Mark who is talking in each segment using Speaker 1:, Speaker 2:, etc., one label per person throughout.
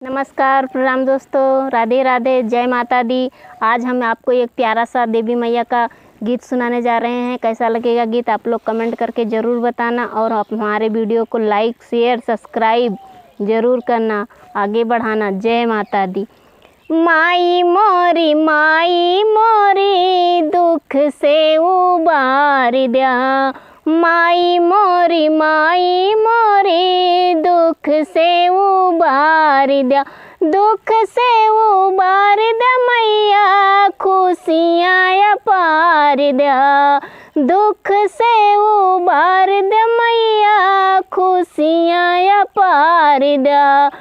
Speaker 1: नमस्कार, प्रणाम दोस्तों, राधे राधे, जय माता दी। आज हम आपको एक प्यारा सा देवी मैया का गीत सुनाने जा रहे हैं। कैसा लगेगा गीत आप लोग कमेंट करके ज़रूर बताना और आप हमारे वीडियो को लाइक शेयर सब्सक्राइब ज़रूर करना, आगे बढ़ाना। जय माता दी। माई मोरी दुख से उबार दिया, माई मोरी दुख से उबार दिया, दुख से उबार दिया मैया, खुशियाँ अपार दिया, दुख से उबार दिया मैया, खुशियाँ अपार दिया।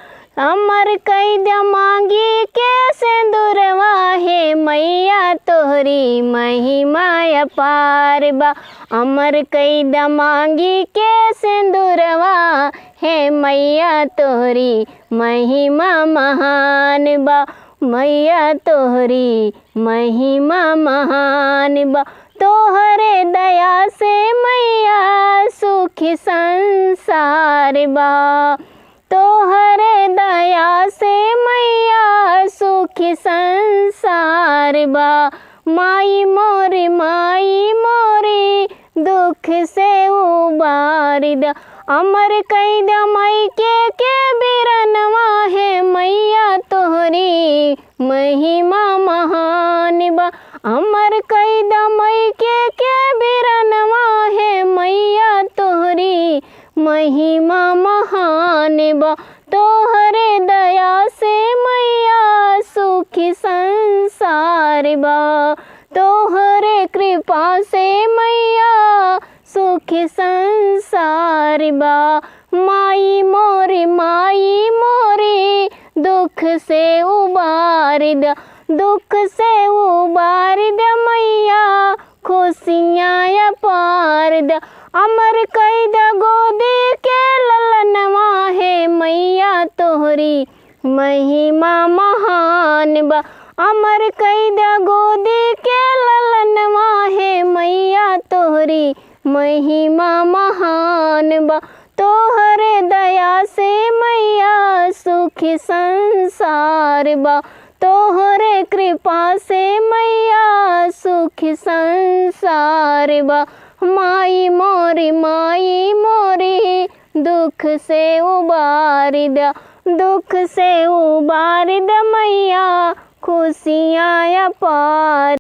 Speaker 1: अमर कई दिया मांगी के सिंदूरवा, है मैया तोहरी महिमा अपार बा। अमर कई दिया मांगी के सिंदूरवा, है मैया तोहरी महिमा महान बा, मैया तोहरी महिमा महान बा। तोहरे दया से मैया सुखी संसार बा, तोहरे दया से मैया सुखी संसार बा। माई मोरी दुख से उबार दिया, अमर कई दिया मई के बिरनवा, है मैया तोहरी महिमा महान बा। अमर कई दिया मई के बिरनवा, है मैया तोहरी महिमा महान बा। तोहरे दया से मैया सुखी संसार बा, तोहरे कृपा से मैया सुखी संसार बा। माई मोरी दुख से उबार दिया, दुख से उबार दिया मैया, खुशियाँ अपार दिया। अमर कई दिया गोदी के ललनवा, है मैया तोहरी महिमा महान बा। अमर कई दिया गोदी के ललनवा, है मैया तोहरी महिमा महान बा। तोहरे दया से मैया सुखी संसार बा, तोहरे कृपा से मैया सुखी संसार बा। माई मोरी दुख से उबार दिया, दुख से उबार दिया मैया, खुशियाँ अपार।